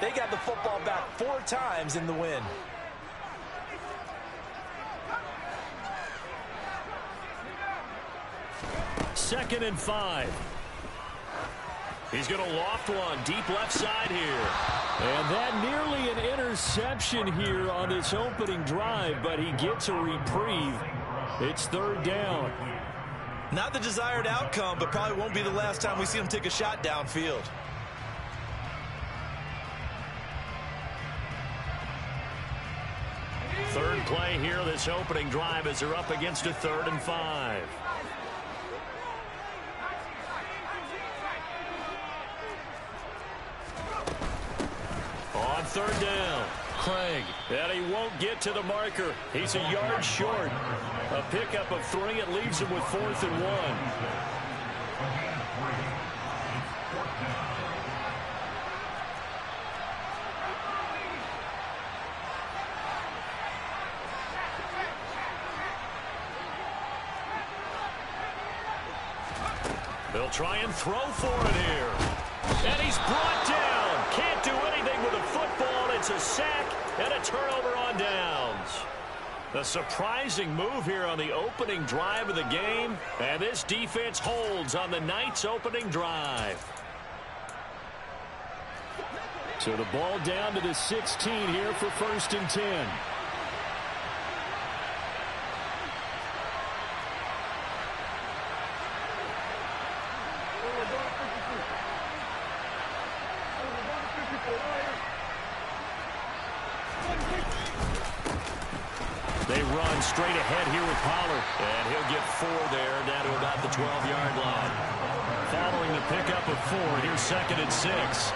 They got the football back 4 times in the win. Second and 5. He's going to loft one deep left side here. And that nearly an interception here on this opening drive, but he gets a reprieve. It's third down. Not the desired outcome, but probably won't be the last time we see him take a shot downfield. Third play here, this opening drive, as they're up against a 3rd and 5. On 3rd down, Craig. And he won't get to the marker. He's a yard short. A pickup of 3. It leaves him with 4th and 1. They'll try and throw for it here. And he's brought down. Can't do anything with the football. It's a sack and a turnover on downs. A surprising move here on the opening drive of the game. And this defense holds on the Knights' opening drive. So the ball down to the 16 here for 1st and 10. They run straight ahead here with Pollard. And he'll get 4 there, down to about the 12-yard line. Following the pickup of 4, here's 2nd and 6.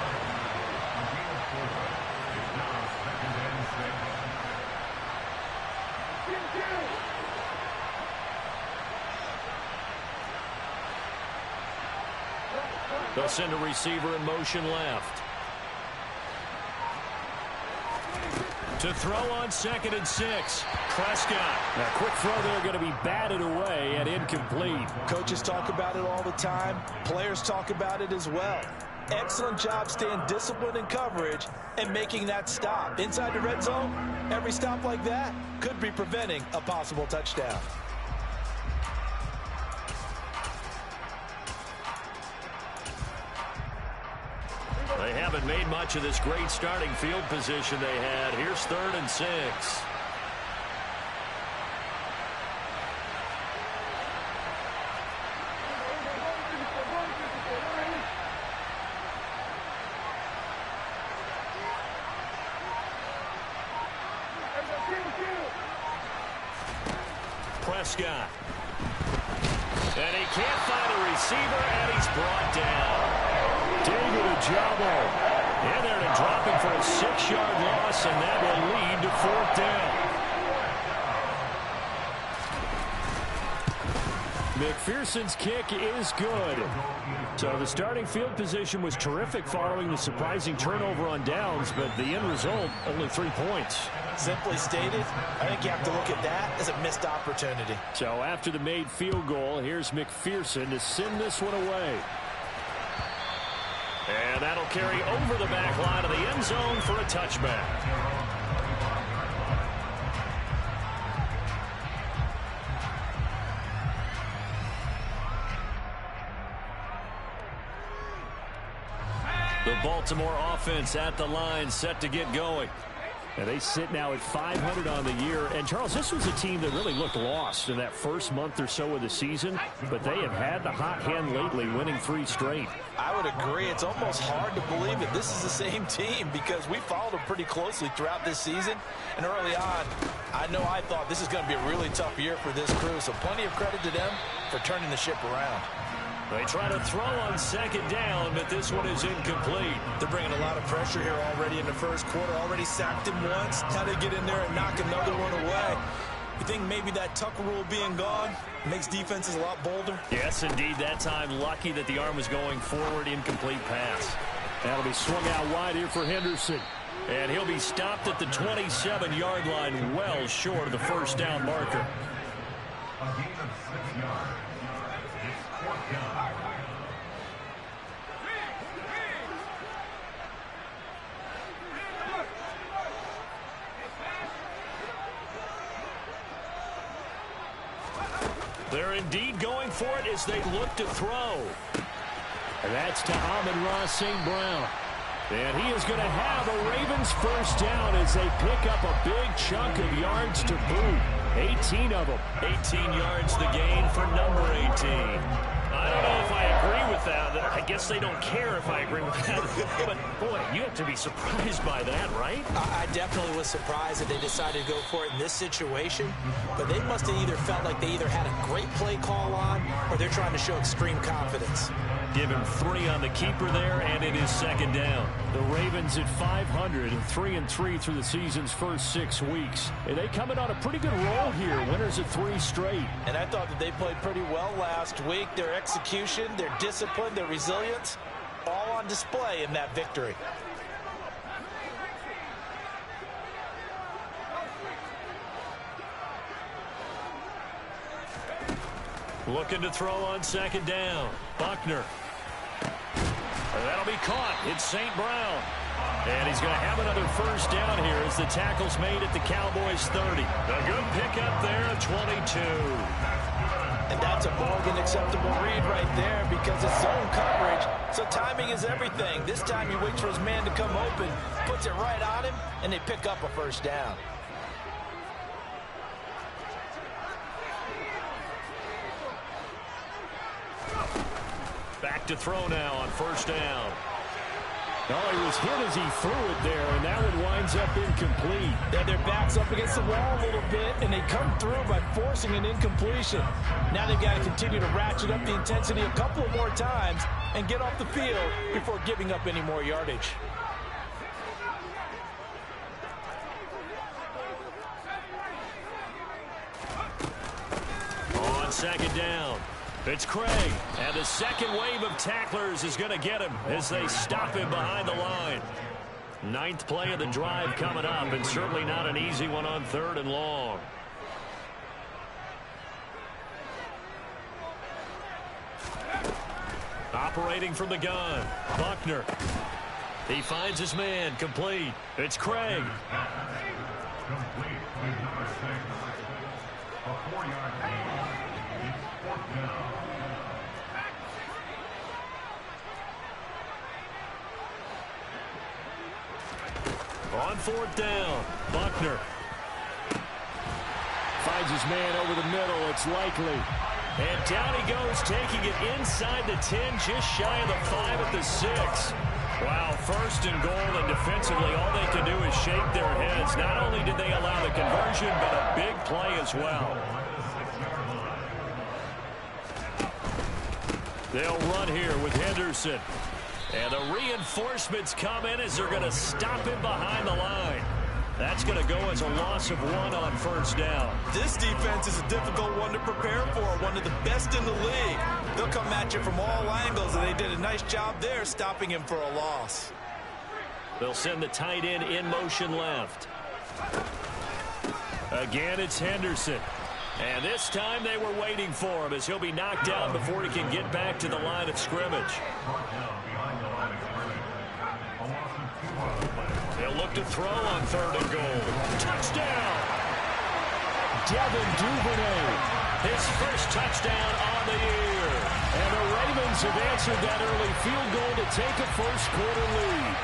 They'll send a receiver in motion left. To throw on 2nd and 6. Prescott. Now, quick throw there, going to be batted away and incomplete. Coaches talk about it all the time. Players talk about it as well. Excellent job staying disciplined in coverage and making that stop. Inside the red zone, every stop like that could be preventing a possible touchdown. They haven't made much of this great starting field position they had. Here's 3rd and 6. Prescott. And he can't find a receiver, and he's brought down. David Ojabo in there to drop him for a 6-yard loss, and that will lead to 4th down. McPherson's kick is good. So the starting field position was terrific following the surprising turnover on downs, but the end result, only 3 points. Simply stated, I think you have to look at that as a missed opportunity. So after the made field goal, here's McPherson to send this one away. And that'll carry over the back line of the end zone for a touchback. The Baltimore offense at the line, set to get going. And they sit now at 500 on the year. And, Charles, this was a team that really looked lost in that first month or so of the season. But they have had the hot hand lately, winning 3 straight. I would agree. It's almost hard to believe that this is the same team because we followed them pretty closely throughout this season. And early on, I know I thought this is going to be a really tough year for this crew. So plenty of credit to them for turning the ship around. They try to throw on 2nd down, but this one is incomplete. They're bringing a lot of pressure here already in the first quarter. Already sacked him once. Now they get in there and knock another one away. You think maybe that Tucker rule being gone makes defenses a lot bolder? Yes, indeed. That time, lucky that the arm was going forward. Incomplete pass. That'll be swung out wide here for Henderson. And he'll be stopped at the 27-yard line, well short of the 1st down marker. A gain of 6 yards. It's 4th down. They're indeed going for it as they look to throw. And that's to Amon-Ra St. Brown. And he is going to have a Ravens first down as they pick up a big chunk of yards to boot. 18 of them. 18 yards the gain for number 18. I don't know if I agree with that. I guess they don't care if I agree with that. But, boy, you have to be surprised by that, right? I definitely was surprised that they decided to go for it in this situation. But they must have either felt like they either had a great play call on or they're trying to show extreme confidence. Give him 3 on the keeper there, and it is second down. The Ravens at 500 and 3-3 through the season's first 6 weeks. And they coming on a pretty good roll here. Winners of 3 straight. And I thought that they played pretty well last week. Their execution, their discipline, their resilience, all on display in that victory. Looking to throw on second down. Buckner. That'll be caught. It's St. Brown. And he's going to have another first down here as the tackle's made at the Cowboys 30. A good pickup there at 22. And that's a more than acceptable read right there because it's zone coverage. So timing is everything. This time he waits for his man to come open, puts it right on him, and they pick up a first down. Back to throw now on first down. Oh, he was hit as he threw it there, and that one winds up incomplete. Yeah, their back's up against the wall a little bit, and they come through by forcing an incompletion. Now they've got to continue to ratchet up the intensity a couple of more times and get off the field before giving up any more yardage. On second down. It's Craig, and the second wave of tacklers is going to get him as they stop him behind the line. 9th play of the drive coming up, and certainly not an easy one on 3rd and long. Operating from the gun, Buckner. He finds his man, complete. It's Craig. Complete with number 6. A 4-yard gain. It's 4th down. On 4th down, Buckner. Finds his man over the middle. It's Likely. And down he goes, taking it inside the 10, just shy of the 5 at the 6. Wow, 1st and goal, and defensively all they can do is shake their heads. Not only did they allow the conversion, but a big play as well. They'll run here with Henderson. And the reinforcements come in as they're going to stop him behind the line. That's going to go as a loss of 1 on first down. This defense is a difficult one to prepare for, one of the best in the league. They'll come at you from all angles, and they did a nice job there stopping him for a loss. They'll send the tight end in motion left. Again, it's Henderson. And this time they were waiting for him as he'll be knocked down before he can get back to the line of scrimmage. They'll look to throw on 3rd and goal. Touchdown! Devin Duvernay. His first touchdown on the year. And the Ravens have answered that early field goal to take a first-quarter lead.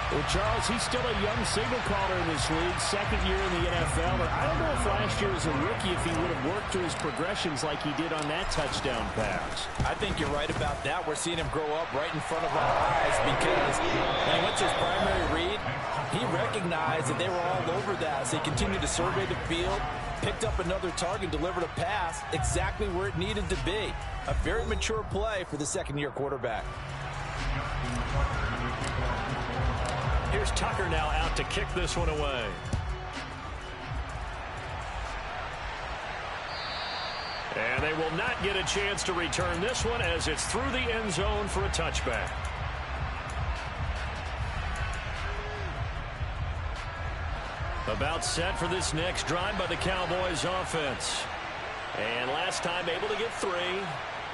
Well, Charles, he's still a young signal caller in this league, 2nd year in the NFL. But I don't know if last year as a rookie if he would have worked through his progressions like he did on that touchdown pass. I think you're right about that. We're seeing him grow up right in front of our eyes because when he went to his primary read, he recognized that they were all over that as they continued to survey the field, picked up another target, delivered a pass exactly where it needed to be. A very mature play for the 2nd-year quarterback. Here's Tucker now out to kick this one away. And they will not get a chance to return this one as it's through the end zone for a touchback. About set for this next drive by the Cowboys offense. And last time able to get 3.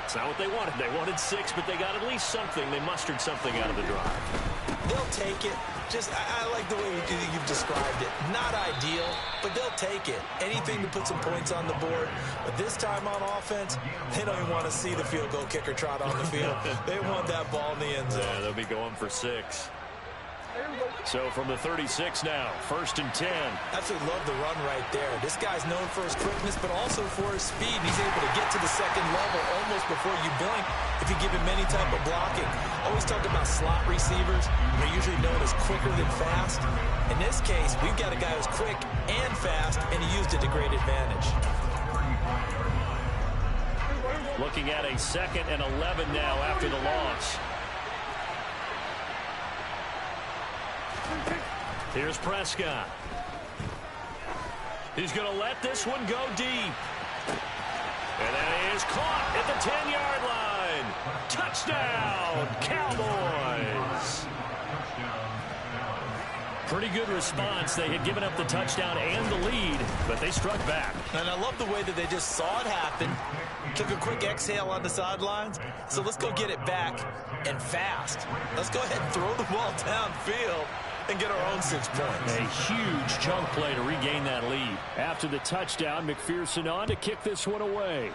It's not what they wanted. They wanted 6, but they got at least something. They mustered something out of the drive. They'll take it. I like the way you've described it. Not ideal, but they'll take it. Anything to put some points on the board. But this time on offense, they don't even want to see the field goal kicker trot on the field. They want that ball in the end zone. Yeah, they'll be going for 6. So from the 36 now, 1st and 10. Absolutely love the run right there. This guy's known for his quickness, but also for his speed. He's able to get to the second level almost before you blink if you give him any type of blocking. Always talk about slot receivers. They're usually known as quicker than fast. In this case, we've got a guy who's quick and fast, and he used it to great advantage. Looking at a 2nd and 11 now after the loss. Here's Prescott. He's going to let this one go deep. And that is caught at the 10-yard line. Touchdown, Cowboys. Pretty good response. They had given up the touchdown and the lead, but they struck back. And I love the way that they just saw it happen. Took a quick exhale on the sidelines. So let's go get it back and fast. Let's go ahead and throw the ball downfield and get our own 6 points. A huge chunk play to regain that lead. After the touchdown, McPherson on to kick this one away.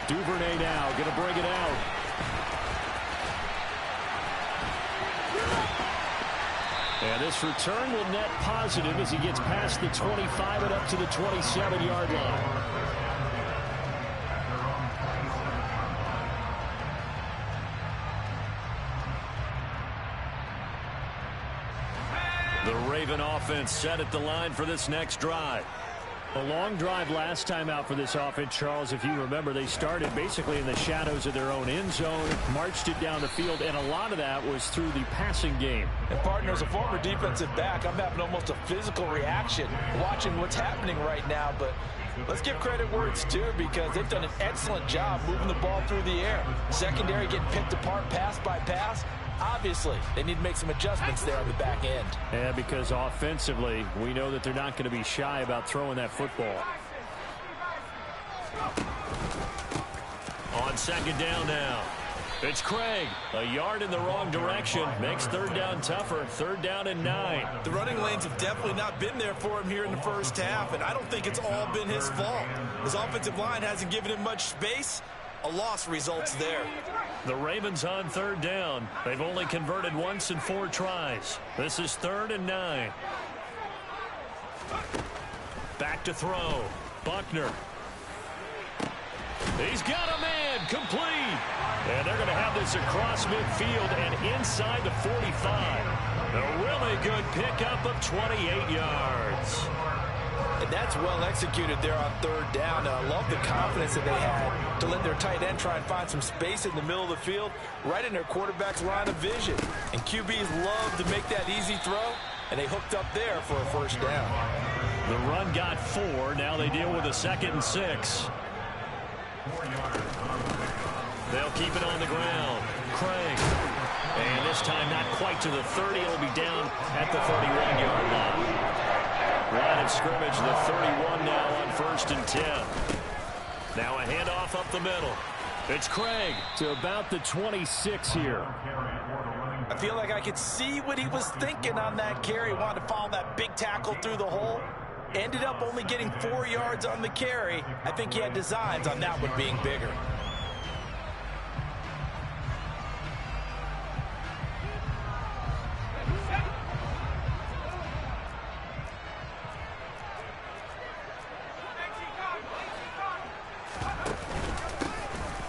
Duvernay now going to bring it out. And this return will net positive as he gets past the 25 and up to the 27-yard line. The Raven offense set at the line for this next drive. A long drive last time out for this offense, Charles. If you remember, they started basically in the shadows of their own end zone, marched it down the field, and a lot of that was through the passing game. And partner, as a former defensive back, I'm having almost a physical reaction watching what's happening right now. But let's give credit where it's due, because they've done an excellent job moving the ball through the air. Secondary getting picked apart pass by pass. Obviously, they need to make some adjustments there on the back end. And because offensively, we know that they're not going to be shy about throwing that football. On 2nd down now. It's Craig. A yard in the wrong direction. Makes 3rd down tougher. 3rd down and 9. The running lanes have definitely not been there for him here in the first half, and I don't think it's all been his fault. His offensive line hasn't given him much space. A loss results there. The Ravens on 3rd down. They've only converted once in 4 tries. This is 3rd and 9. Back to throw. Buckner. He's got a man. Complete. And they're going to have this across midfield and inside the 45. A really good pickup of 28 yards. And that's well executed there on 3rd down. I love the confidence that they had to let their tight end try and find some space in the middle of the field, right in their quarterback's line of vision. And QBs love to make that easy throw, and they hooked up there for a 1st down. The run got 4. Now they deal with a 2nd and 6. They'll keep it on the ground. Craig. And this time not quite to the 30. It'll be down at the 31-yard line. Line of scrimmage, the 31 now on 1st and 10. Now a handoff up the middle. It's Craig to about the 26 here. I feel like I could see what he was thinking on that carry. Wanted to follow that big tackle through the hole. Ended up only getting 4 yards on the carry. I think he had designs on that one being bigger.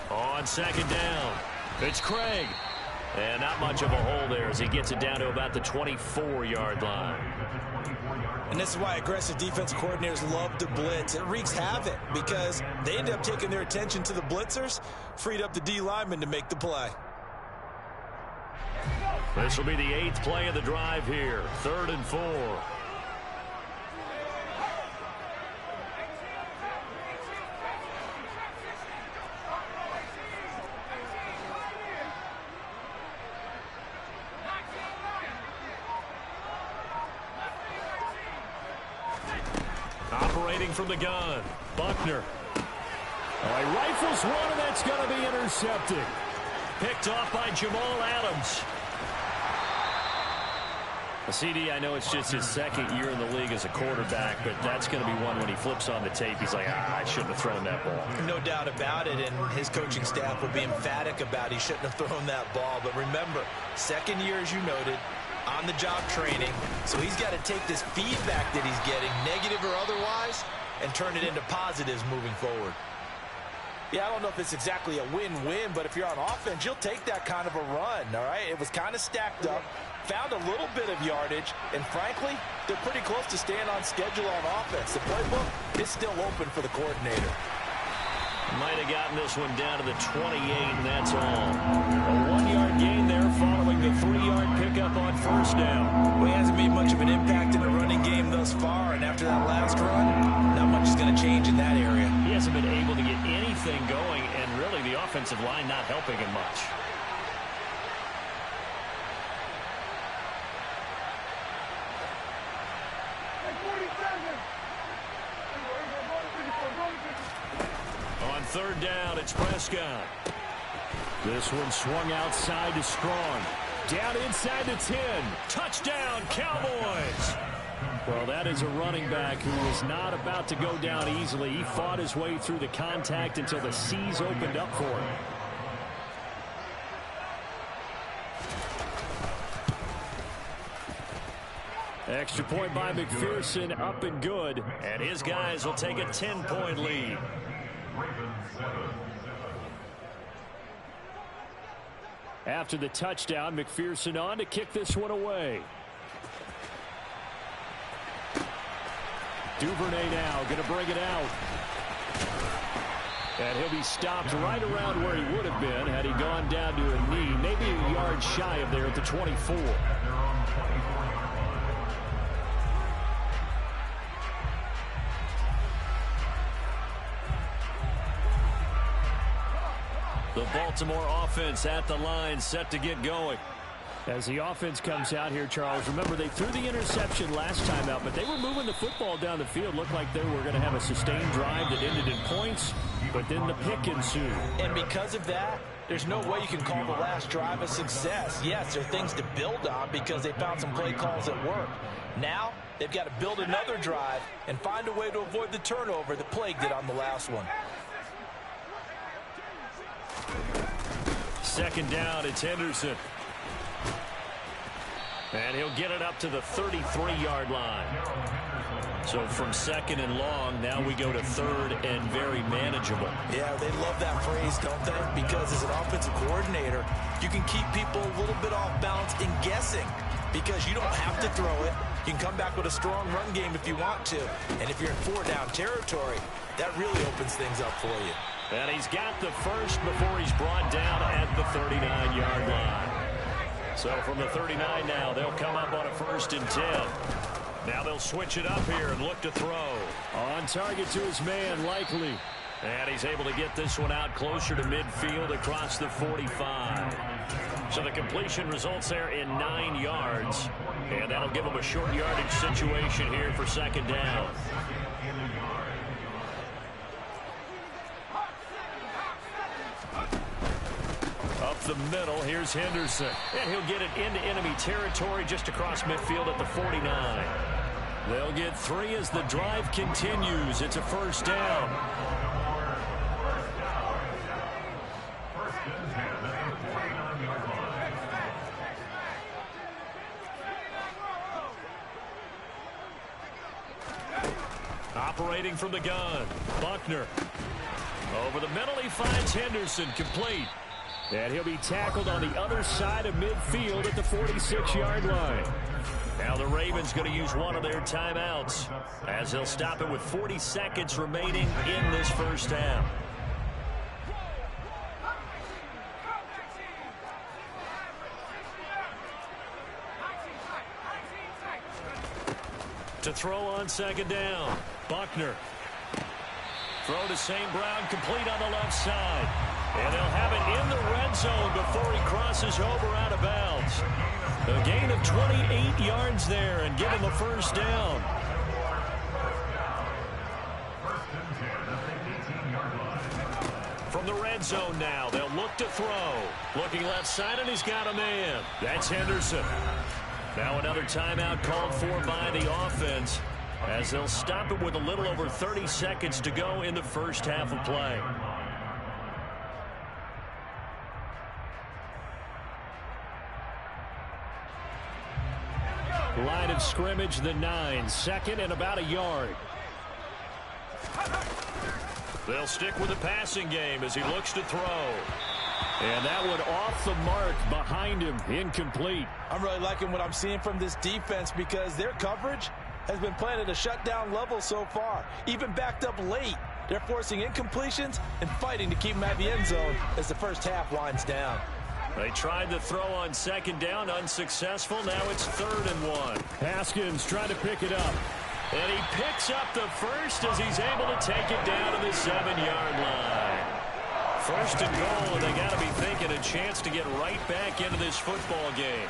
On 2nd down, it's Craig. And not much of a hole there as he gets it down to about the 24-yard line. And this is why aggressive defense coordinators love to blitz. It wreaks havoc because they end up taking their attention to the blitzers, freed up the D lineman to make the play. This will be the 8th play of the drive here. 3rd and 4. Operating from the gun, Buckner. All right, rifles one, and that's going to be intercepted. picked off by Jamal Adams. CD, I know it's just his second year in the league as a quarterback, but that's going to be one when he flips on the tape. He's like, I shouldn't have thrown that ball. No doubt about it, and his coaching staff will be emphatic about he shouldn't have thrown that ball. But remember, second year, as you noted, on-the-job training. So he's got to take this feedback that he's getting, negative or otherwise, and turn it into positives moving forward. Yeah, I don't know if it's exactly a win-win, but if you're on offense, you'll take that kind of a run, all right? It was kind of stacked up, found a little bit of yardage, and frankly, they're pretty close to staying on schedule on offense. The playbook is still open for the coordinator. Might have gotten this one down to the 28, and that's all. A 1-yard gain there following the 3-yard pickup on first down. Well, he hasn't made much of an impact in the running game thus far, and after that last run, not much is going to change in that area. He hasn't been able to get anything going, and really the offensive line not helping him much. On third down, it's Prescott. This one swung outside to Strong. Down inside the 10. Touchdown, Cowboys! Well, that is a running back who was not about to go down easily. He fought his way through the contact until the C's opened up for him. Extra point by McPherson, up and good. And his guys will take a 10-point lead. After the touchdown, McPherson on to kick this one away. Duvernay now going to bring it out. And he'll be stopped right around where he would have been had he gone down to a knee, maybe a yard shy of there at the 24. The Baltimore offense at the line, set to get going. As the offense comes out here, Charles, remember they threw the interception last time out, but they were moving the football down the field. Looked like they were going to have a sustained drive that ended in points, but then the pick ensued. And because of that, there's no way you can call the last drive a success. Yes, there are things to build on because they found some play calls that work. Now, they've got to build another drive and find a way to avoid the turnover that plagued it on the last one. Second down, it's Henderson. And he'll get it up to the 33-yard line. So from second and long, now we go to third and very manageable. Yeah, they love that phrase, don't they? Because as an offensive coordinator, you can keep people a little bit off balance in guessing because you don't have to throw it. You can come back with a strong run game if you want to. And if you're in 4-down territory, that really opens things up for you. And he's got the first before he's brought down at the 39-yard line. So from the 39 now, they'll come up on a 1st and 10. Now they'll switch it up here and look to throw. On target to his man, Likely. And he's able to get this one out closer to midfield across the 45. So the completion results there in 9 yards. And that'll give him a short yardage situation here for second down. Up the middle, here's Henderson. And he'll get it into enemy territory just across midfield at the 49. They'll get 3 as the drive continues. It's a 1st down. Operating from the gun, Buckner. Over the middle, he finds Henderson, complete. And he'll be tackled on the other side of midfield at the 46-yard line. Now the Ravens going to use one of their timeouts as they'll stop it with 40 seconds remaining in this 1st down. To throw on 2nd down, Buckner. Throw to St. Brown, complete on the left side. And they'll have it in the red zone before he crosses over out of bounds. A gain of 28 yards there and give him the 1st down. From the red red zone now. They'll look to throw. Looking left side, and he's got a man. That's Henderson. Now another timeout called for by the offense, as they'll stop it with a little over 30 seconds to go in the first half of play. Line of scrimmage, the 9. Second and about a yard. They'll stick with the passing game as he looks to throw. And that one off the mark behind him, incomplete. I'm really liking what I'm seeing from this defense because their coverage has been playing at a shutdown level so far. Even backed up late, they're forcing incompletions and fighting to keep them at the end zone as the first half winds down. They tried to throw on second down, unsuccessful. Now it's 3rd and 1. Haskins trying to pick it up. And he picks up the first as he's able to take it down to the 7-yard line. First and goal, and they got to be thinking a chance to get right back into this football game.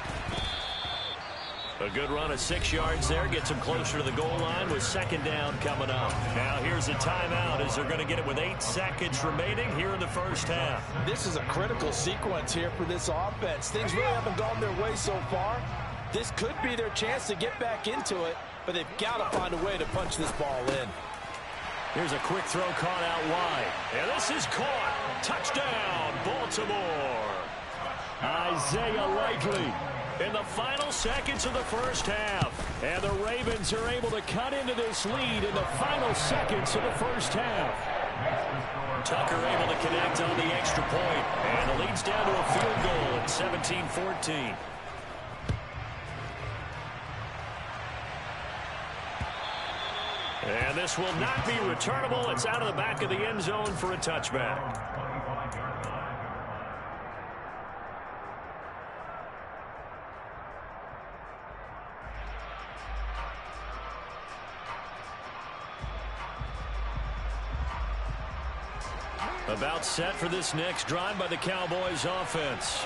A good run of 6 yards there gets him closer to the goal line with second down coming up. Now here's a timeout as they're going to get it with 8 seconds remaining here in the first half. This is a critical sequence here for this offense. Things really haven't gone their way so far. This could be their chance to get back into it, but they've got to find a way to punch this ball in. Here's a quick throw caught out wide. And this is caught. Touchdown, Baltimore. Isaiah Likely in the final seconds of the first half. And the Ravens are able to cut into this lead in the final seconds of the first half. Tucker able to connect on the extra point. And the lead's down to a field goal at 17-14. And this will not be returnable. It's out of the back of the end zone for a touchback. About set for this next drive by the Cowboys offense.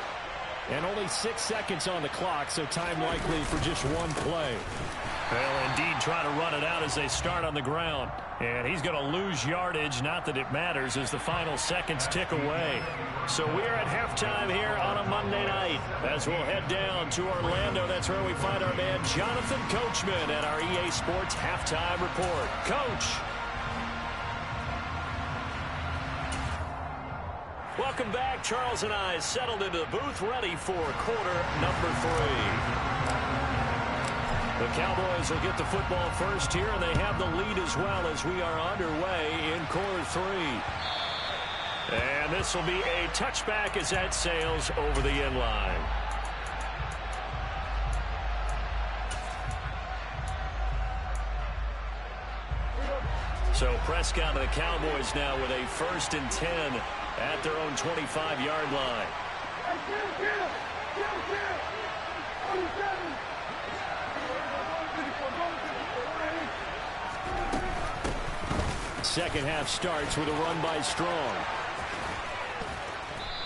And only 6 seconds on the clock, so time likely for just one play. They'll indeed try to run it out as they start on the ground. And he's going to lose yardage, not that it matters, as the final seconds tick away. So we're at halftime here on a Monday night. As we'll head down to Orlando, that's where we find our man Jonathan Coachman at our EA Sports Halftime Report. Coach. Welcome back. Charles and I settled into the booth, ready for quarter number 3. The Cowboys will get the football first here, and they have the lead as well as we are underway in quarter 3. And this will be a touchback as that sails over the end line. So Prescott and the Cowboys now with a 1st and 10 at their own 25-yard line. Second half starts with a run by Strong.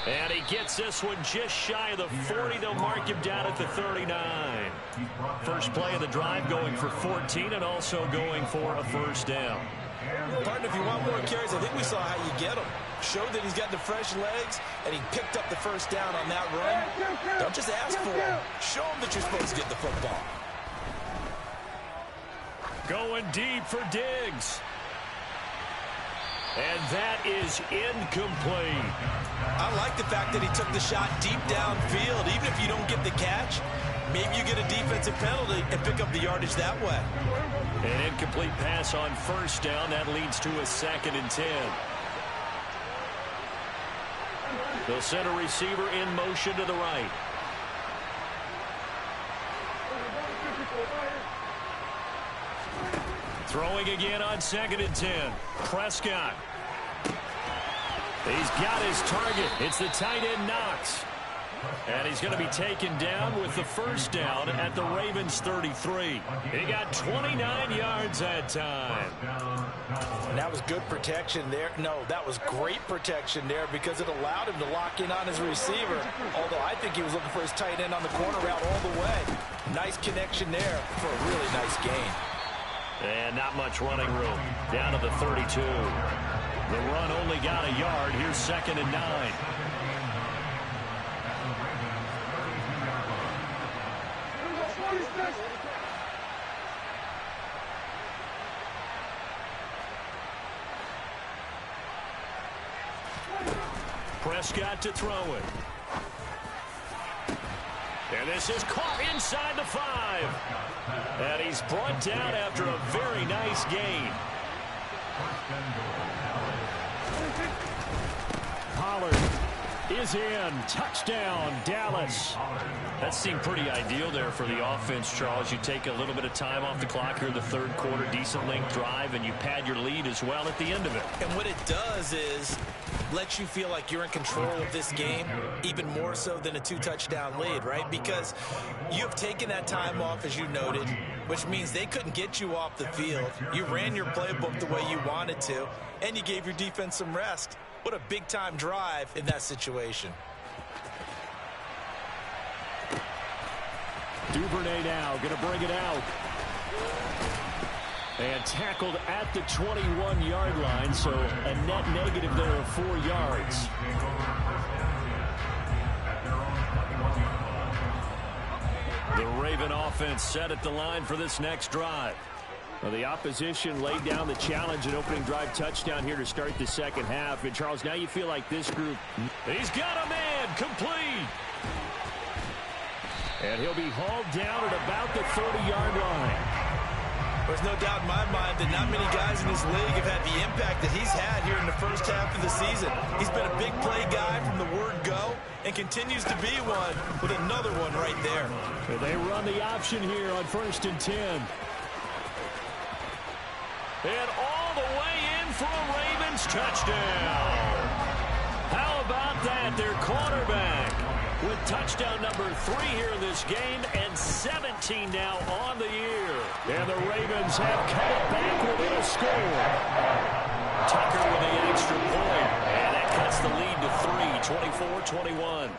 And he gets this one just shy of the 40. They'll mark him down at the 39. First play of the drive going for 14 and also going for a first down. Partner, if you want more carries, I think we saw how you get them. Showed that he's got the fresh legs, and he picked up the first down on that run. Don't just ask for him. Show him that you're supposed to get the football. Going deep for Diggs. And that is incomplete. I like the fact that he took the shot deep downfield. Even if you don't get the catch, maybe you get a defensive penalty and pick up the yardage that way. An incomplete pass on first down. That leads to a 2nd and 10. They'll send a receiver in motion to the right. Throwing again on 2nd and 10. Prescott. He's got his target. It's the tight end Knox. And he's going to be taken down with the first down at the Ravens 33. He got 29 yards that time. And that was good protection there. No, that was great protection there because it allowed him to lock in on his receiver. Although I think he was looking for his tight end on the corner route all the way. Nice connection there for a really nice gain. And not much running room. Down to the 32. The run only got a yard. Here's 2nd and 9. Prescott to throw it. And this is caught inside the 5. And he's brought down after a very nice gain. Pollard is in. Touchdown, Dallas. That seemed pretty ideal there for the offense, Charles. You take a little bit of time off the clock here in the 3rd quarter, decent length drive, and you pad your lead as well at the end of it. And what it does is let you feel like you're in control of this game, even more so than a 2-touchdown lead, right? Because you have taken that time off, as you noted, which means they couldn't get you off the field. You ran your playbook the way you wanted to, and you gave your defense some rest. What a big-time drive in that situation. Duvernay now going to bring it out. And tackled at the 21-yard line, so a net negative there of 4 yards. The Raven offense set at the line for this next drive. Well, the opposition laid down the challenge and opening drive touchdown here to start the 2nd half. And, Charles, now you feel like this group. He's got a man complete. And he'll be hauled down at about the 30-yard line. There's no doubt in my mind that not many guys in this league have had the impact that he's had here in the first half of the season. He's been a big play guy from the word go and continues to be one with another one right there. And they run the option here on 1st and 10. And all the way in for a Ravens touchdown. How about that? Their quarterback with touchdown number 3 here in this game and 17 now on the year. And the Ravens have cut it back within a score. Tucker with the extra point. And that cuts the lead to 3, 24-21.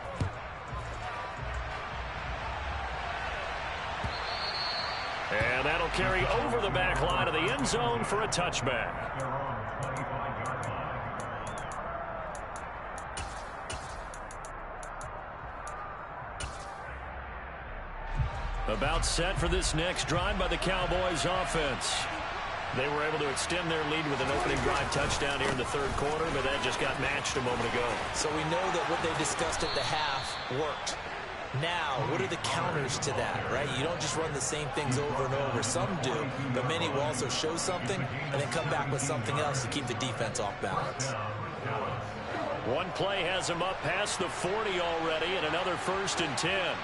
And that'll carry over the back line of the end zone for a touchback. About set for this next drive by the Cowboys offense. They were able to extend their lead with an opening drive touchdown here in the 3rd quarter, but that just got matched a moment ago. So we know that what they discussed at the half worked. Now, what are the counters to that, right? You don't just run the same things over and over. Some do, but many will also show something and then come back with something else to keep the defense off balance. One play has him up past the 40 already, and another 1st and 10.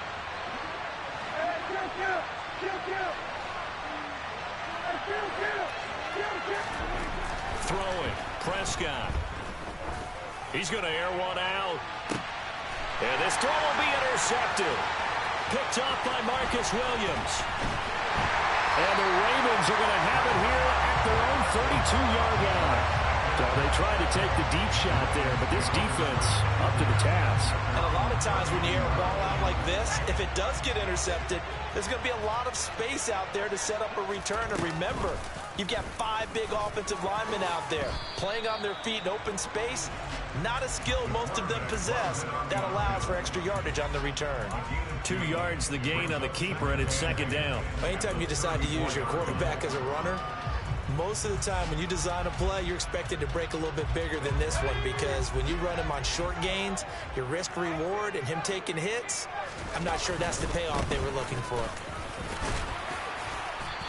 Throwing, Prescott. He's going to air one out. And this throw will be intercepted. Picked off by Marcus Williams. And the Ravens are going to have it here at their own 32-yard line. So they tried to take the deep shot there, but this defense up to the task. And a lot of times when you air a ball out like this, if it does get intercepted, there's going to be a lot of space out there to set up a return. And remember, you've got 5 big offensive linemen out there playing on their feet in open space. Not a skill most of them possess that allows for extra yardage on the return. 2 yards the gain on the keeper, and it's 2nd down. Anytime you decide to use your quarterback as a runner, most of the time when you design a play, you're expected to break a little bit bigger than this one, because when you run him on short gains, your risk reward and him taking hits, I'm not sure that's the payoff they were looking for.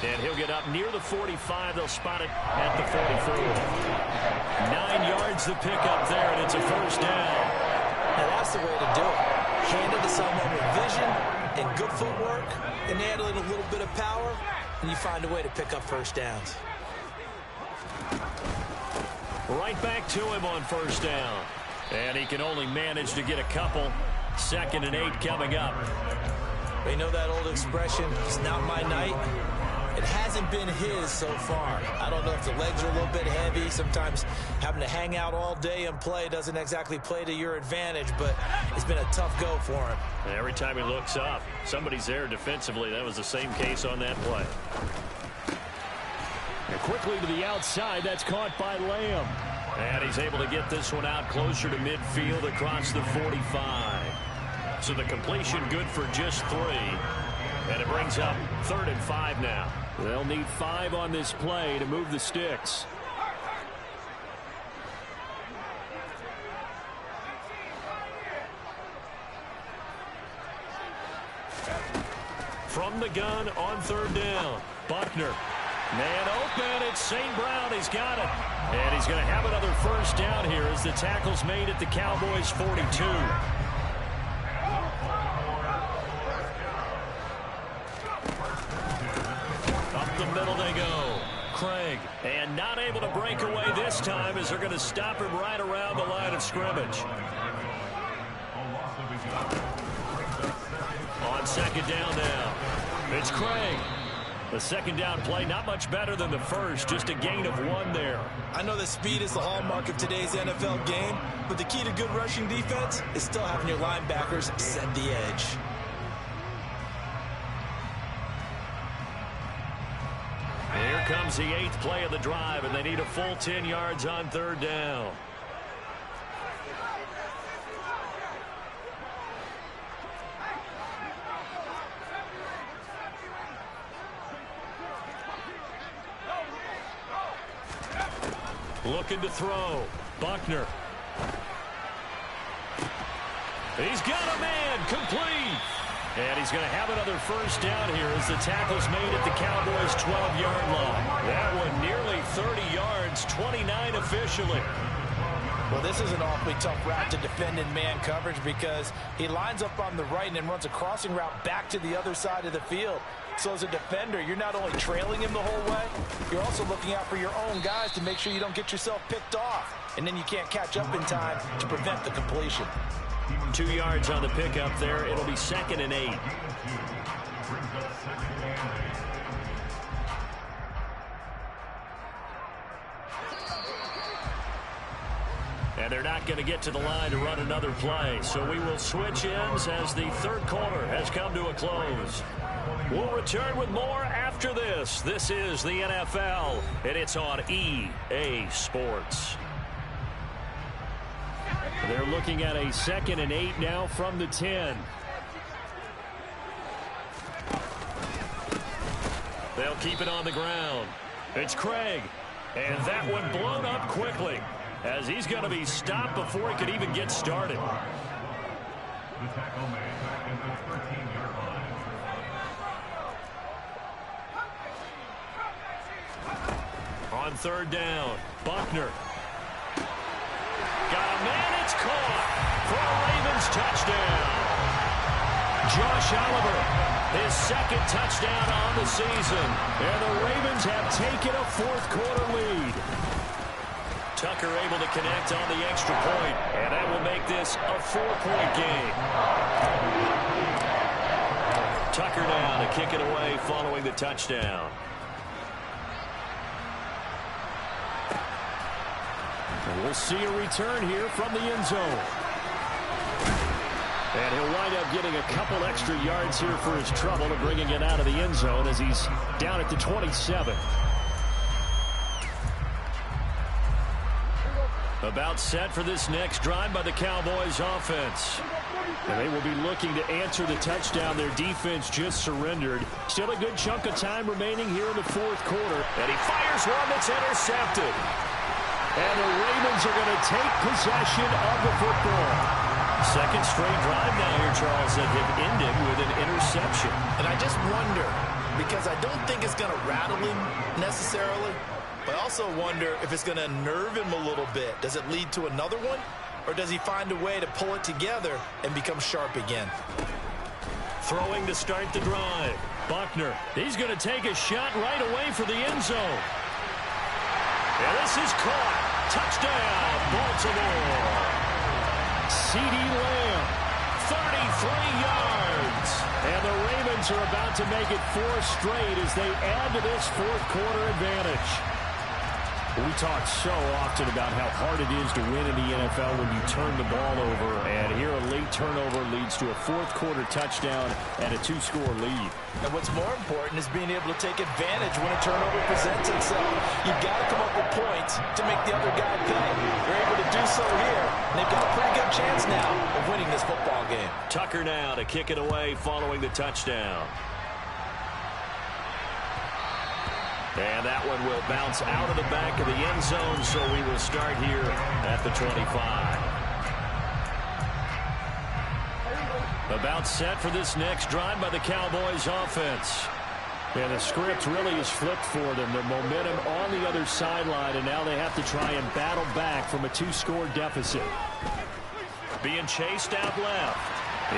And he'll get up near the 45. They'll spot it at the 44. 9 yards the pickup there, and it's a 1st down. Now that's the way to do it. Hand it to someone with vision and good footwork and handle it a little bit of power, and you find a way to pick up 1st downs. Right back to him on 1st down. And he can only manage to get a couple. 2nd and 8 coming up. You know that old expression, it's not my night? It hasn't been his so far. I don't know if the legs are a little bit heavy. Sometimes having to hang out all day and play doesn't exactly play to your advantage, but it's been a tough go for him. And every time he looks up, somebody's there defensively. That was the same case on that play. And quickly to the outside, that's caught by Lamb. And he's able to get this one out closer to midfield across the 45. So the completion good for just 3. And it brings up 3rd and 5 now. They'll need 5 on this play to move the sticks. From the gun on 3rd down. Buckner. Man open. It's St. Brown. He's got it. And he's going to have another 1st down here as the tackle's made at the Cowboys' 42. Up the middle they go. Craig. And not able to break away this time as they're going to stop him right around the line of scrimmage. On 2nd down now. It's Craig. The 2nd down play, not much better than the 1st, just a gain of 1 there. I know that speed is the hallmark of today's NFL game, but the key to good rushing defense is still having your linebackers set the edge. Here comes the 8th play of the drive, and they need a full 10 yards on 3rd down. Looking to throw. Buckner. He's got a man. Complete. And he's going to have another 1st down here as the tackle's made at the Cowboys' 12-yard line. That one nearly 30 yards, 29 officially. Well, this is an awfully tough route to defend in man coverage because he lines up on the right and then runs a crossing route back to the other side of the field. So as a defender, you're not only trailing him the whole way, you're also looking out for your own guys to make sure you don't get yourself picked off. And then you can't catch up in time to prevent the completion. 2 yards on the pickup there. It'll be 2nd and 8. And they're not going to get to the line to run another play. So we will switch ends as the 3rd quarter has come to a close. We'll return with more after this. This is the NFL, and it's on EA Sports. They're looking at a 2nd and 8 now from the 10. They'll keep it on the ground. It's Craig. And that one blown up quickly as he's going to be stopped before he could even get started. The tackle made back in the 13-yard line. On 3rd down, Buckner. Got a man, it's caught for a Ravens touchdown. Josh Oliver, his 2nd touchdown on the season. And the Ravens have taken a 4th quarter lead. Tucker able to connect on the extra point, and that will make this a 4-point game. Tucker down to kick it away following the touchdown. And we'll see a return here from the end zone. And he'll wind up getting a couple extra yards here for his trouble and bringing it out of the end zone as he's down at the 27. About set for this next drive by the Cowboys offense. And they will be looking to answer the touchdown their defense just surrendered. Still a good chunk of time remaining here in the 4th quarter. And he fires one that's intercepted. And the Ravens are going to take possession of the football. 2nd straight drive now here, Charles, that have ended with an interception. And I just wonder, because I don't think it's going to rattle him necessarily, but I also wonder if it's going to nerve him a little bit. Does it lead to another one? Or does he find a way to pull it together and become sharp again? Throwing to start the drive. Buckner, he's going to take a shot right away for the end zone. And this is caught. Touchdown, Baltimore. CeeDee Lamb, 33 yards. And the Ravens are about to make it 4 straight as they add to this 4th quarter advantage. We talk so often about how hard it is to win in the NFL when you turn the ball over, and here a late turnover leads to a fourth-quarter touchdown and a two-score lead. And what's more important is being able to take advantage when a turnover presents itself. You've got to come up with points to make the other guy pay. They're able to do so here, and they've got a pretty good chance now of winning this football game. Tucker now to kick it away following the touchdown. And that one will bounce out of the back of the end zone, so we will start here at the 25. About set for this next drive by the Cowboys offense. And the script really is flipped for them. The momentum on the other sideline, and now they have to try and battle back from a two-score deficit. Being chased out left.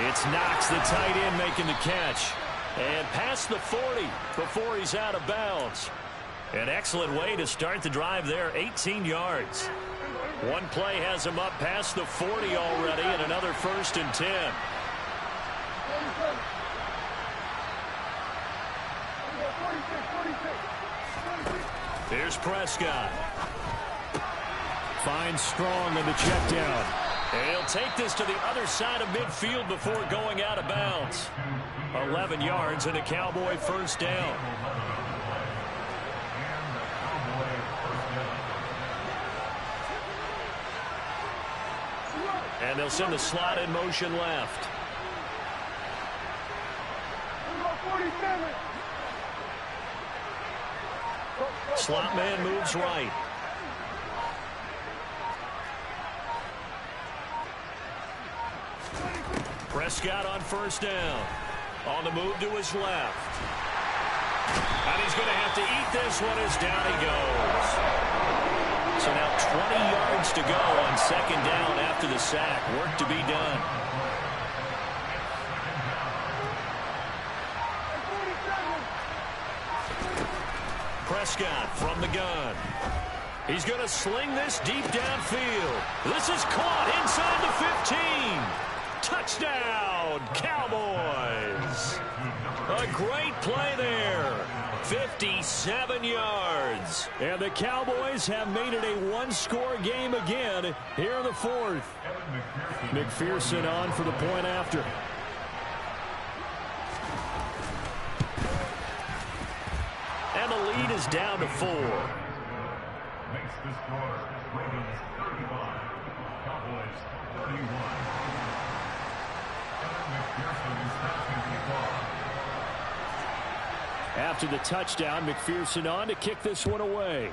It's Knox, the tight end, making the catch. And past the 40 before he's out of bounds. An excellent way to start the drive there, 18 yards. One play has him up past the 40 already, and another 1st and 10. Here's Prescott. Finds Strong on the check down. And he'll take this to the other side of midfield before going out of bounds. 11 yards and a Cowboy 1st down. And they'll send the slot in motion left. Slot man moves right. Prescott on 1st down. On the move to his left. And he's going to have to eat this one as down he goes. So now 20 yards to go on 2nd down after the sack. Work to be done. Prescott from the gun. He's going to sling this deep downfield. This is caught inside the 15. Touchdown, Cowboys. A great play there. 57 yards. And the Cowboys have made it a one-score game again here in the 4th. McPherson on for the point after. And the lead is down to 4. Makes the score Ravens 35, Cowboys 31. McPherson is passing the ball. After the touchdown, McPherson on to kick this one away.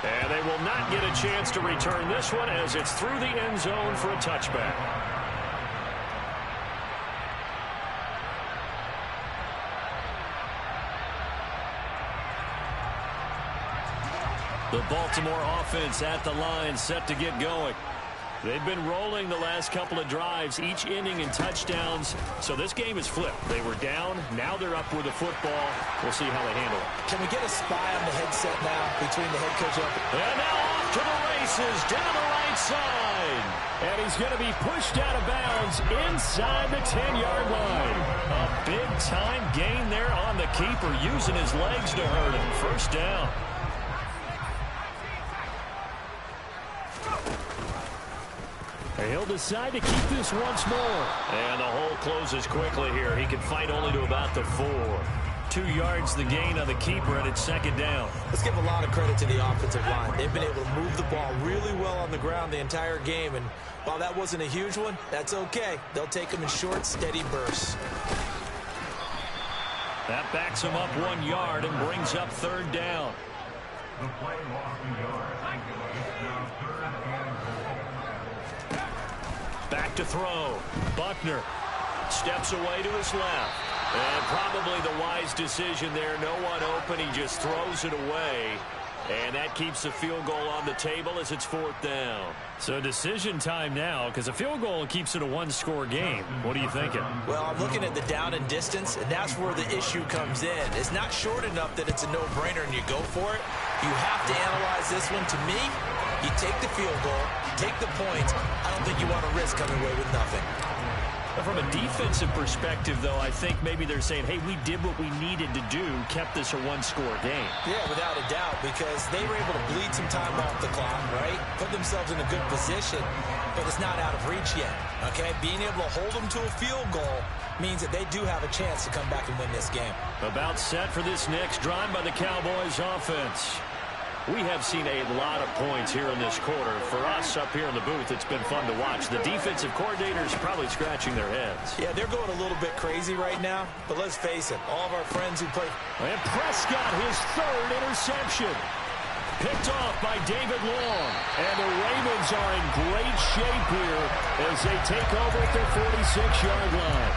And they will not get a chance to return this one as it's through the end zone for a touchback. The Baltimore offense at the line, set to get going. They've been rolling the last couple of drives, each ending in touchdowns. So this game is flipped. They were down. Now they're up with the football. We'll see how they handle it. Can we get a spy on the headset now between the head coach and now off to the races down the right side. And he's going to be pushed out of bounds inside the 10-yard line. A big-time gain there on the keeper, using his legs to hurt him. 1st down. He'll decide to keep this once more. And the hole closes quickly here. He can fight only to about the 4. 2 yards the gain on the keeper, and it's 2nd down. Let's give a lot of credit to the offensive line. They've been able to move the ball really well on the ground the entire game. And while that wasn't a huge one, that's okay. They'll take them in short, steady bursts. That backs him up 1 yard and brings up 3rd down. The play lost 2 yards. It's now 3rd and goal. Back to throw. Buckner steps away to his left. And probably the wise decision there. No one open. He just throws it away. And that keeps the field goal on the table as it's 4th down. So decision time now, because a field goal keeps it a one-score game. What are you thinking? Well, I'm looking at the down and distance, and that's where the issue comes in. It's not short enough that it's a no-brainer and you go for it. You have to analyze this one. To me, you take the field goal, take the points. I don't think you want to risk coming away with nothing. From a defensive perspective, though, I think maybe they're saying, hey, we did what we needed to do, kept this a one-score game. Yeah, without a doubt, because they were able to bleed some time off the clock, right? Put themselves in a good position, but it's not out of reach yet, okay? Being able to hold them to a field goal means that they do have a chance to come back and win this game. About set for this next drive by the Cowboys offense. We have seen a lot of points here in this quarter. For us up here in the booth, it's been fun to watch. The defensive coordinators probably scratching their heads. Yeah, they're going a little bit crazy right now, but let's face it, all of our friends who play... And Prescott, his third interception. Picked off by David Long. And the Ravens are in great shape here as they take over at their 46-yard line.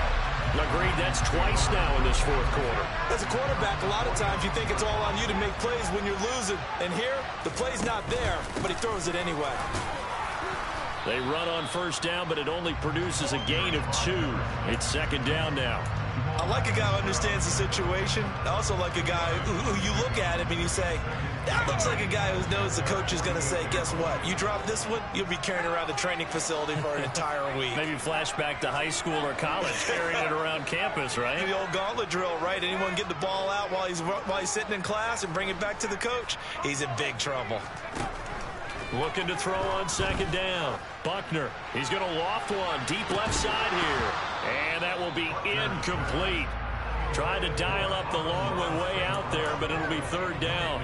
Agreed, that's twice now in this fourth quarter. As a quarterback, a lot of times you think it's all on you to make plays when you're losing. And here, the play's not there, but he throws it anyway. They run on first down, but it only produces a gain of 2. It's second down now. I like a guy who understands the situation. I also like a guy who you look at him and you say, that looks like a guy who knows the coach is going to say, guess what? You drop this one, you'll be carrying around the training facility for an entire week. Maybe flashback to high school or college, carrying it around campus, right? The old gauntlet drill, right? Anyone get the ball out while he's sitting in class and bring it back to the coach? He's in big trouble. Looking to throw on second down. Buckner, he's going to loft one deep left side here. And that will be incomplete. Trying to dial up the long one way out there, but it'll be third down.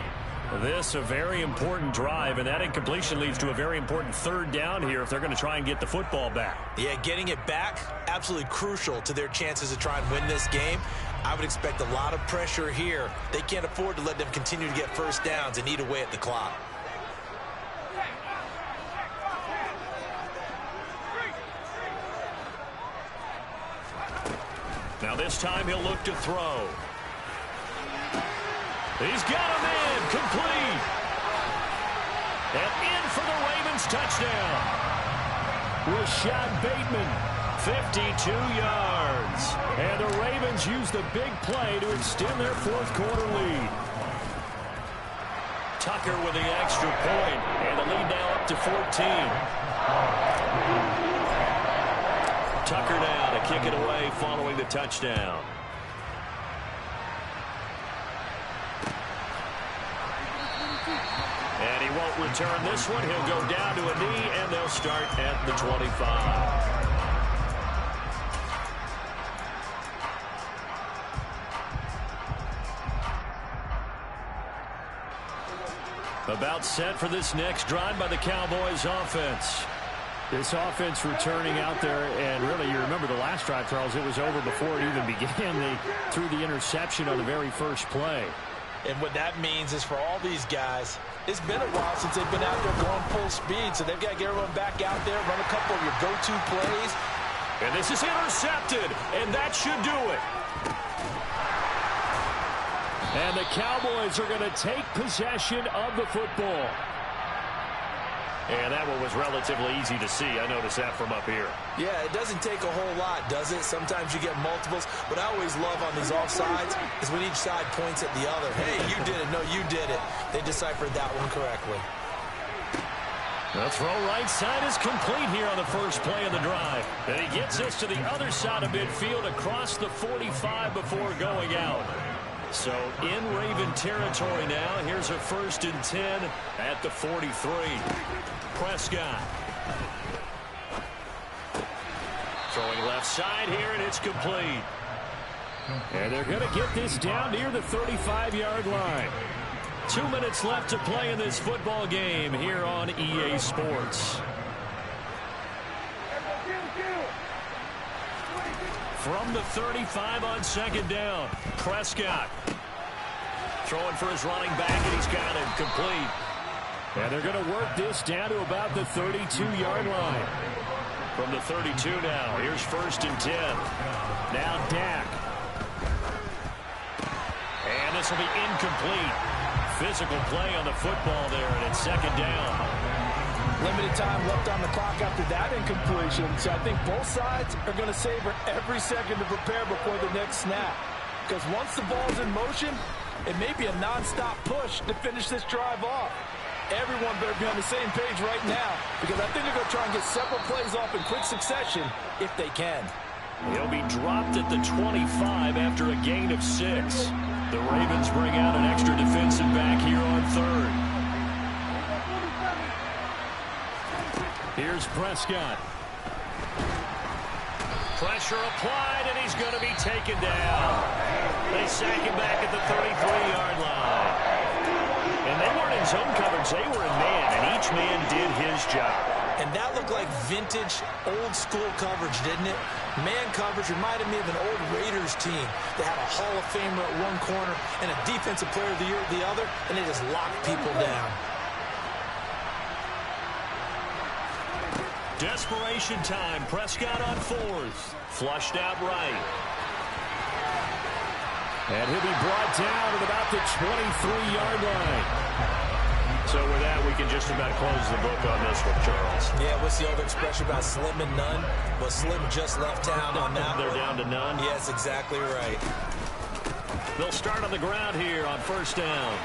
This a very important drive, and that incompletion leads to a very important third down here if they're going to try and get the football back. Yeah, getting it back, absolutely crucial to their chances to try and win this game. I would expect a lot of pressure here. They can't afford to let them continue to get first downs and eat away at the clock. Now this time he'll look to throw. He's got him in, complete. And in for the Ravens touchdown. Rashad Bateman, 52 yards. And the Ravens use the big play to extend their fourth quarter lead. Tucker with the extra point, and the lead now up to 14. Tucker down to kick it away following the touchdown. And he won't return this one. He'll go down to a knee, and they'll start at the 25. About set for this next drive by the Cowboys offense. This offense returning out there, and really, you remember the last drive, Charles, it was over before it even began. They threw the interception on the very first play. And what that means is for all these guys, it's been a while since they've been out there going full speed, so they've got to get everyone back out there, run a couple of your go-to plays. And this is intercepted, and that should do it. And the Cowboys are going to take possession of the football. And that one was relatively easy to see. I noticed that from up here. Yeah, it doesn't take a whole lot, does it? Sometimes you get multiples. What I always love on these offsides is when each side points at the other. Hey, you did it. No, you did it. They deciphered that one correctly. The throw right side is complete here on the first play of the drive. And he gets this to the other side of midfield across the 45 before going out. So in Raven territory now. Here's a 1st and 10 at the 43. Prescott. Throwing left side here, and it's complete. And they're going to get this down near the 35-yard line. 2 minutes left to play in this football game here on EA Sports. From the 35 on second down, Prescott throwing for his running back, and he's got him complete. And they're going to work this down to about the 32-yard line. From the 32 now, here's 1st and 10. Now Dak. And this will be incomplete. Physical play on the football there, and it's second down. Limited time left on the clock after that incompletion. So I think both sides are going to savor every second to prepare before the next snap. Because once the ball's in motion, it may be a non-stop push to finish this drive off. Everyone better be on the same page right now, because I think they're going to try and get several plays off in quick succession if they can. He'll be dropped at the 25 after a gain of 6. The Ravens bring out an extra defensive back here on third. Here's Prescott. Pressure applied, and he's going to be taken down. They sack him back at the 33-yard line. And they weren't in zone coverage. They were in man, and each man did his job. And that looked like vintage, old-school coverage, didn't it? Man coverage reminded me of an old Raiders team that had a Hall of Famer at one corner and a Defensive Player of the Year at the other, and they just locked people down. Desperation time. Prescott on 4th. Flushed out right. And he'll be brought down at about the 23-yard line. So with that, we can just about close the book on this one, Charles. Yeah, what's the old expression about slim and none? Well, Slim just left town on that. They're down to none? Yes, exactly right. They'll start on the ground here on first down.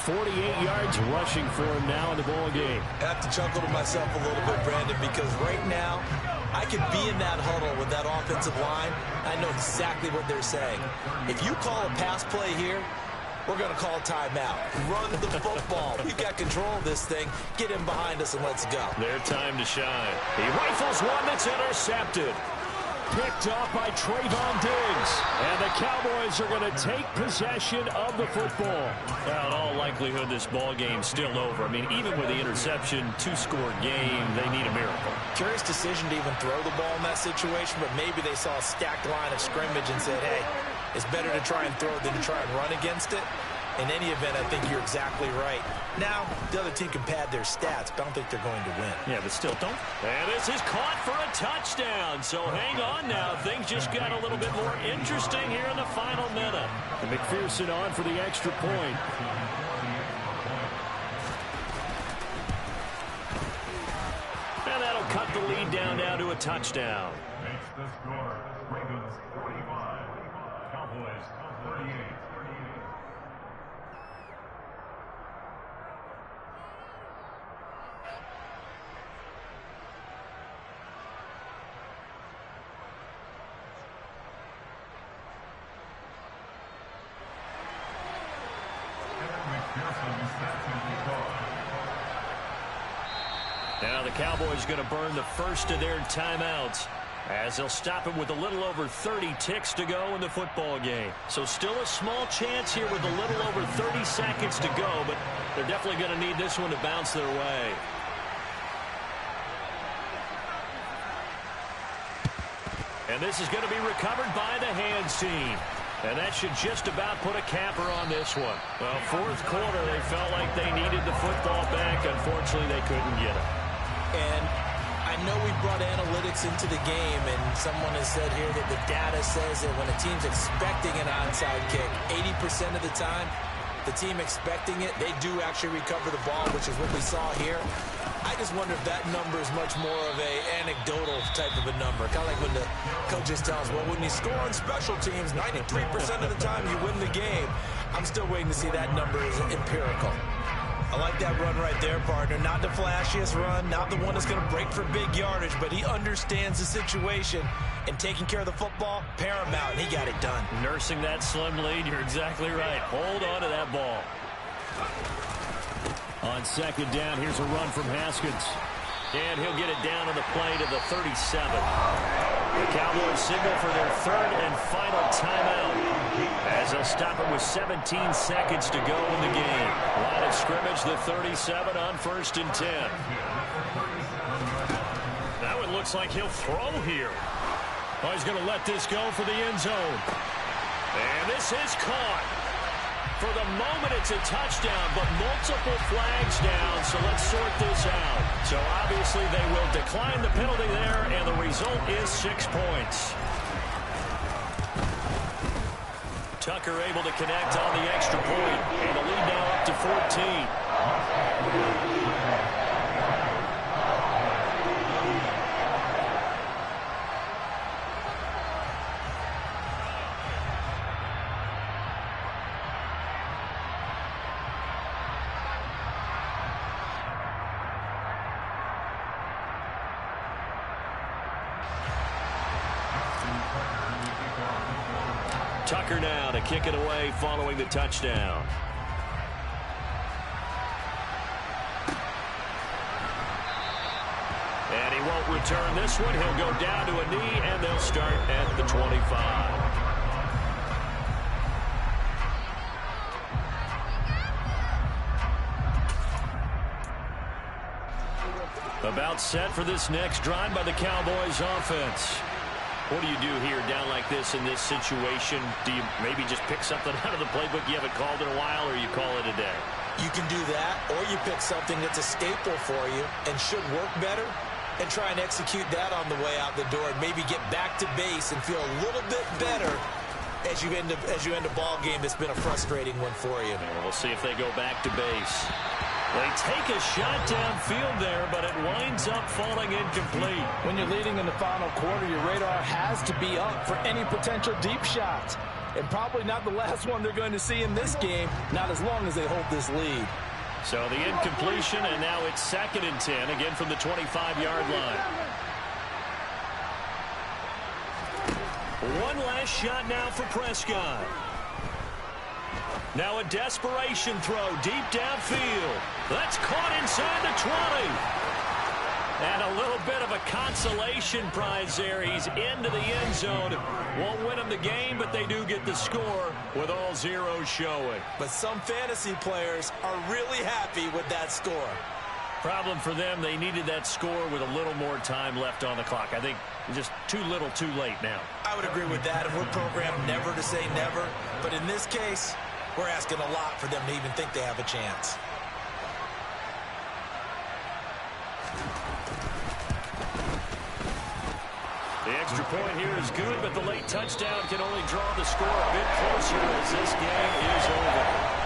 48 yards rushing for him now in the ball game. I have to chuckle to myself a little bit, Brandon, because right now I could be in that huddle with that offensive line. I know exactly what they're saying. If you call a pass play here, we're going to call timeout. Run the football. We've got control of this thing. Get him behind us and let's go. Their time to shine. He rifles one that's intercepted. Picked off by Trayvon Diggs. And the Cowboys are going to take possession of the football. Well, in all likelihood, this ball game's still over. I mean, even with the interception, 2-score game, they need a miracle. Curious decision to even throw the ball in that situation, but maybe they saw a stacked line of scrimmage and said, hey, it's better to try and throw than to try and run against it. In any event, I think you're exactly right. Now, the other team can pad their stats, but I don't think they're going to win. Yeah, but still, don't. And this is caught for a touchdown. So hang on now. Things just got a little bit more interesting here in the final minute. And McPherson on for the extra point. And that'll cut the lead down now to a touchdown. Makes the score. Ravens 45. Cowboys 38. Now the Cowboys going to burn the first of their timeouts as they'll stop him with a little over 30 ticks to go in the football game. So still a small chance here with a little over 30 seconds to go, but they're definitely going to need this one to bounce their way. And this is going to be recovered by the hands team. And that should just about put a capper on this one. Well, fourth quarter, they felt like they needed the football back. Unfortunately, they couldn't get it. And I know we brought analytics into the game, and someone has said here that the data says that when a team's expecting an onside kick, 80% of the time, the team expecting it, they do actually recover the ball, which is what we saw here. I just wonder if that number is much more of a anecdotal type of a number. Kind of like when the coaches tell us, well, when you score on special teams, 93% of the time you win the game. I'm still waiting to see that number is empirical. I like that run right there, partner. Not the flashiest run, not the one that's going to break for big yardage, but he understands the situation, and taking care of the football, paramount, and he got it done. Nursing that slim lead, you're exactly right. Hold on to that ball. On second down, here's a run from Haskins. And he'll get it down on the play to the 37. The Cowboys signal for their third and final timeout as they'll stop it with 17 seconds to go in the game. Line of scrimmage, the 37 on 1st and 10. That one looks like he'll throw here. Oh, he's going to let this go for the end zone. And this is caught. For the moment, it's a touchdown, but multiple flags down, so let's sort this out. So obviously they will decline the penalty there, and the result is 6 points. Tucker able to connect on the extra point, and the lead now up to 14. Tucker now to kick it away following the touchdown. And he won't return this one. He'll go down to a knee, and they'll start at the 25. About set for this next drive by the Cowboys offense. What do you do here down like this in this situation? Do you maybe just pick something out of the playbook you haven't called in a while, or you call it a day? You can do that, or you pick something that's a staple for you and should work better and try and execute that on the way out the door and maybe get back to base and feel a little bit better as you end a ball game that's been a frustrating one for you. We'll see if they go back to base. They take a shot downfield there, but it winds up falling incomplete. When you're leading in the final quarter, your radar has to be up for any potential deep shots. And probably not the last one they're going to see in this game, not as long as they hold this lead. So the incompletion, and now it's 2nd and 10, again from the 25-yard line. One last shot now for Prescott. Now a desperation throw deep downfield. That's caught inside the 20. And a little bit of a consolation prize there. He's into the end zone. Won't win them the game, but they do get the score with all zeros showing. But some fantasy players are really happy with that score. Problem for them, they needed that score with a little more time left on the clock. I think just too little, too late now. I would agree with that, and we're programmed never to say never. But in this case, we're asking a lot for them to even think they have a chance. The extra point here is good, but the late touchdown can only draw the score a bit closer as this game is over.